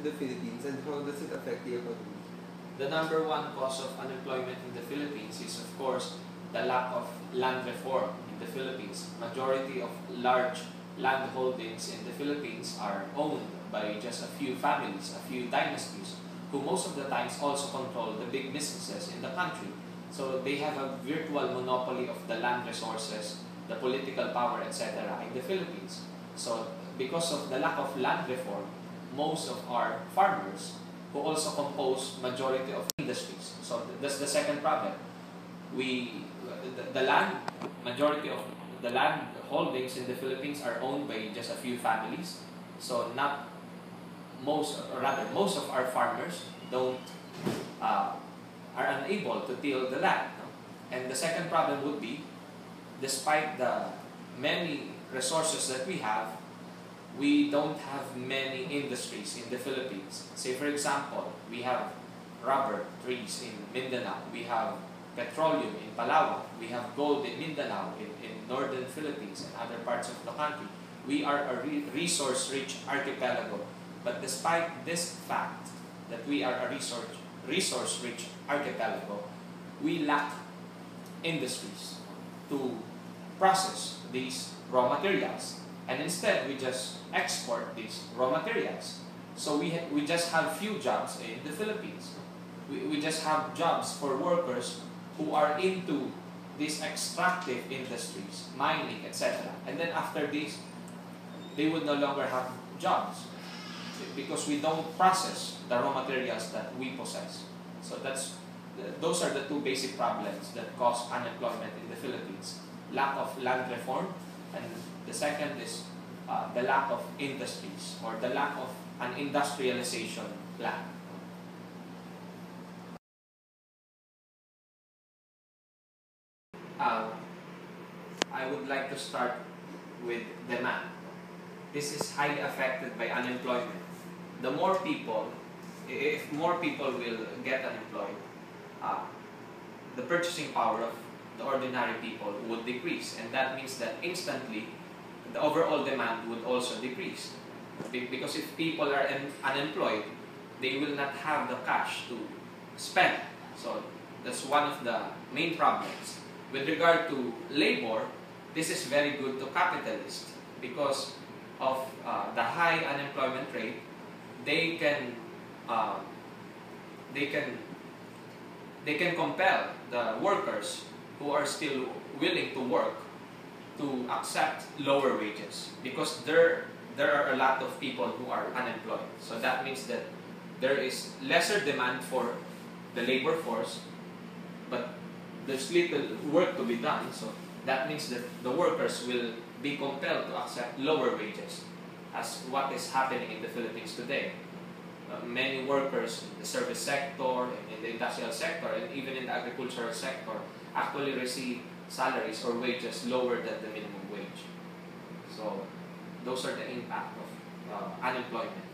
the Philippines, and how does it affect the economy? The number one cause of unemployment in the Philippines is, of course, the lack of land reform in the Philippines. Majority of large land holdings in the Philippines are owned by just a few families, a few dynasties, who most of the times also control the big businesses in the country. So they have a virtual monopoly of the land resources, the political power, etc. in the Philippines. So because of the lack of land reform, most of our farmers, who also compose majority of industries. So that's the second problem. The land, majority of the land holdings in the Philippines are owned by just a few families. So not most, or rather most of our farmers don't are unable to till the land. No? And the second problem would be, despite the many resources that we don't have many industries in the Philippines. Say for example, we have rubber trees in Mindanao, we have petroleum in Palawan, we have gold in Mindanao, in northern Philippines and other parts of the country. We are a resource-rich archipelago. But despite this fact that we are a resource-rich archipelago, we lack industries to process these raw materials. And instead, we just export these raw materials. So we just have few jobs in the Philippines. We just have jobs for workers who are into these extractive industries, mining, etc. And then after this, they would no longer have jobs because we don't process the raw materials that we possess. So those are the two basic problems that cause unemployment in the Philippines. Lack of land reform, and the second is the lack of industries, or the lack of an industrialization plan. I would like to start with demand. This is highly affected by unemployment. The more people, if more people will get unemployed, the purchasing power of the ordinary people would decrease, and that means that instantly the overall demand would also decrease. Because if people are unemployed, they will not have the cash to spend. So that's one of the main problems. With regard to labor, this is very good to capitalists because of the high unemployment rate. They can compel the workers who are still willing to work to accept lower wages, because there are a lot of people who are unemployed. So that means that there is lesser demand for the labor force, but there's little work to be done. So that means that the workers will be compelled to accept lower wages, as what is happening in the Philippines today. Many workers in the service sector, in the industrial sector, and even in the agricultural sector actually receive salaries or wages lower than the minimum wage. So those are the impact of unemployment,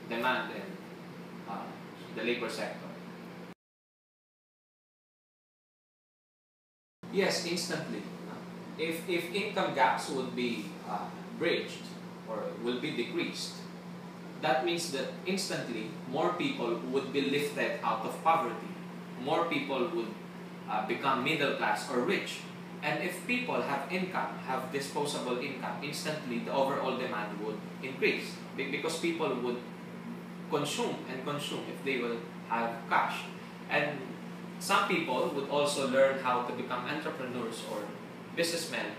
demand, and the labor sector. Yes, instantly. If income gaps would be bridged or will be decreased, that means that instantly more people would be lifted out of poverty. More people would become middle class or rich. And if people have income, have disposable income, instantly the overall demand would increase, because people would consume and consume if they will have cash. And some people would also learn how to become entrepreneurs or businessmen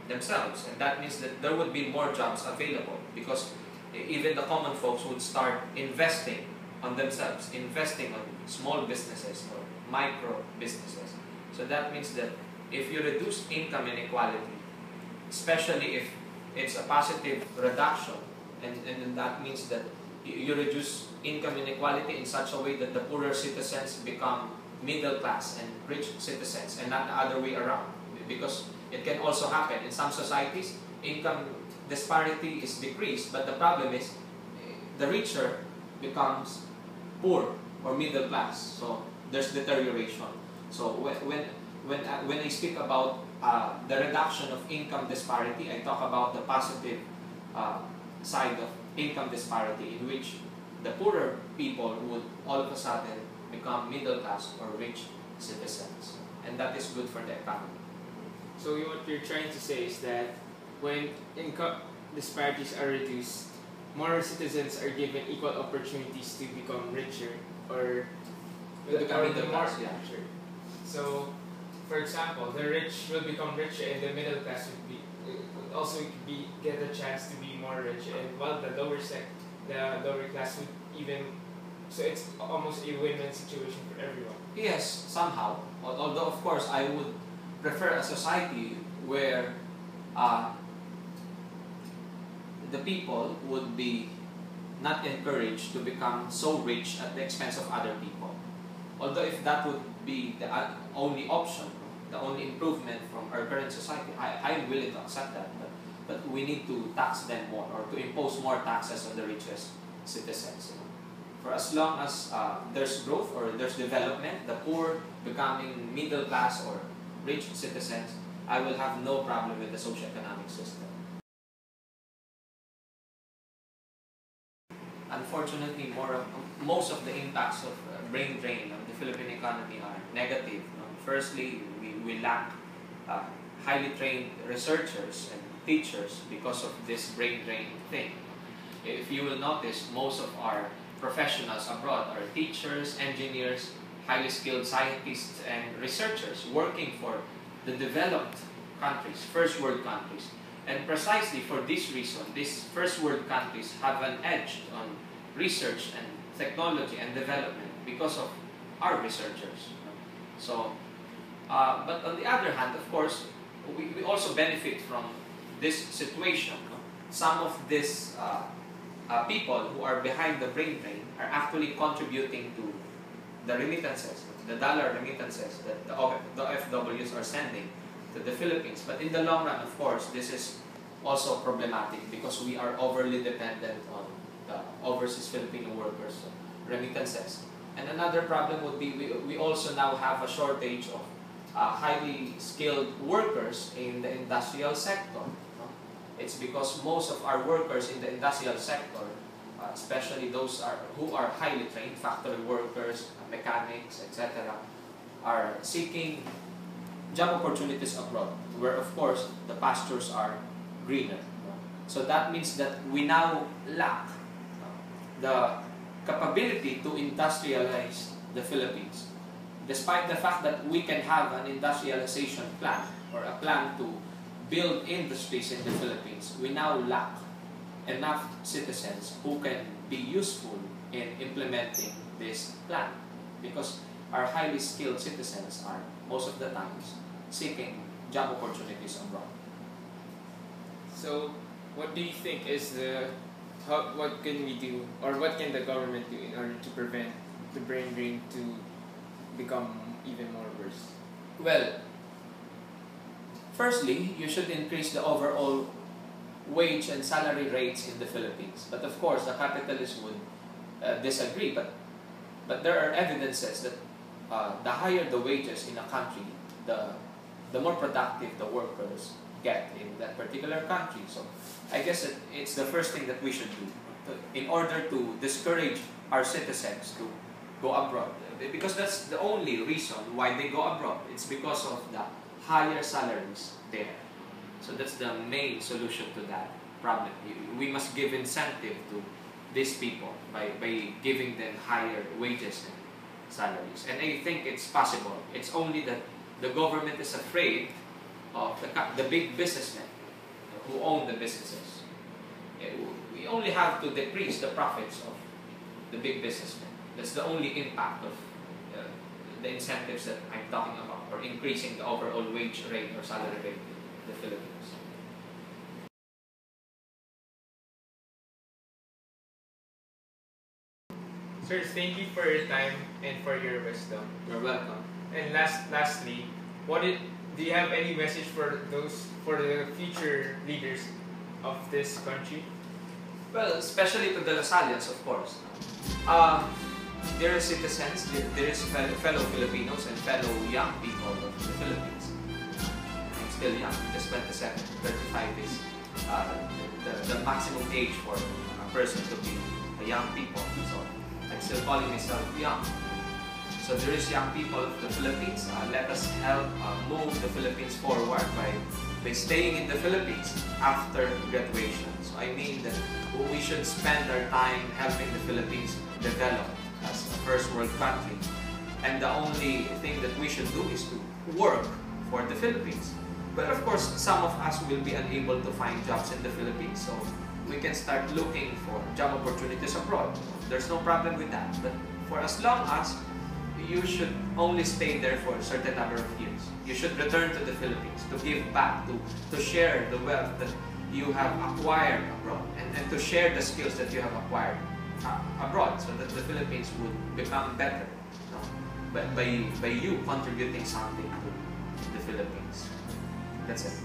themselves, and that means that there would be more jobs available, because even the common folks would start investing on themselves, investing on small businesses or micro businesses. So that means that if you reduce income inequality, especially if it's a positive reduction, and that means that you reduce income inequality in such a way that the poorer citizens become middle class and rich citizens, and not the other way around. Because it can also happen in some societies, income disparity is decreased, but the problem is the richer becomes poor or middle class. So there's deterioration. So when I speak about the reduction of income disparity, I talk about the positive side of income disparity, in which the poorer people would all of a sudden become middle class or rich citizens. And that is good for the economy. So what you're trying to say is that when income disparities are reduced, more citizens are given equal opportunities to become richer or Become middle class, yeah. richer. So, for example, the rich will become richer and the middle class would be also get a chance to be more rich, and while the lower class would even, so it's almost a win-win situation for everyone. Yes, somehow. Although, of course, I would prefer a society where the people would be not encouraged to become so rich at the expense of other people. Although if that would be the only option, the only improvement from our current society, I'm willing to accept that. But we need to tax them more, or to impose more taxes on the richest citizens. For as long as there's growth or there's development, the poor becoming middle class or rich citizens, I will have no problem with the socio-economic system. Unfortunately, most of the impacts of brain drain on the Philippine economy are negative. Firstly, we lack highly trained researchers and teachers because of this brain drain thing. If you will notice, most of our professionals abroad are teachers, engineers, highly skilled scientists and researchers working for the developed countries, first world countries. And precisely for this reason, these first world countries have an edge on research and technology and development because of our researchers. So, but on the other hand, of course, we also benefit from this situation. Some of these people who are behind the brain drain are actually contributing to the remittances, the dollar remittances that the OFWs are sending to the Philippines. But in the long run, of course, this is also problematic because we are overly dependent on the overseas Filipino workers' remittances. And another problem would be we also now have a shortage of highly skilled workers in the industrial sector. It's because most of our workers in the industrial sector, especially those who are highly trained, factory workers, mechanics, etc., are seeking job opportunities abroad, where of course the pastures are greener. So that means that we now lack the capability to industrialize the Philippines. Despite the fact that we can have an industrialization plan or a plan to build industries in the Philippines, we now lack enough citizens who can be useful in implementing this plan, because our highly skilled citizens are most of the times seeking job opportunities abroad. So, what do you think is what can we do, or what can the government do in order to prevent the brain drain to become even more worse? Well, firstly, you should increase the overall wage and salary rates in the Philippines. But of course, the capitalists would disagree. But there are evidences that the higher the wages in a country, the more productive the workers get in that particular country. So I guess it's the first thing that we should do in order to discourage our citizens to go abroad. Because that's the only reason why they go abroad. It's because of the higher salaries there. So that's the main solution to that problem. We must give incentive to these people by giving them higher wages and salaries. And I think it's possible. It's only that the government is afraid of the big businessmen who own the businesses. We only have to decrease the profits of the big businessmen. That's the only impact of the incentives that I'm talking about, or increasing the overall wage rate or salary rate in the Philippines. Sir, thank you for your time and for your wisdom. You're welcome. And lastly, do you have any message for the future leaders of this country? Well, especially to the Lasalians, of course. Dear citizens, dear fellow Filipinos and fellow young people of the Philippines. I'm still young, just 27, 35 is the maximum age for a person to be the young people. So I'm still calling myself young. So there is young people of the Philippines. Let us help move the Philippines forward by staying in the Philippines after graduation. So I mean that we should spend our time helping the Philippines develop as a first world country. And the only thing that we should do is to work for the Philippines. But of course, some of us will be unable to find jobs in the Philippines. So we can start looking for job opportunities abroad. There's no problem with that. But for as long as you should only stay there for a certain number of years. You should return to the Philippines to give back, to share the wealth that you have acquired abroad, and to share the skills that you have acquired abroad, so that the Philippines would become better, no? By you contributing something to the Philippines. That's it.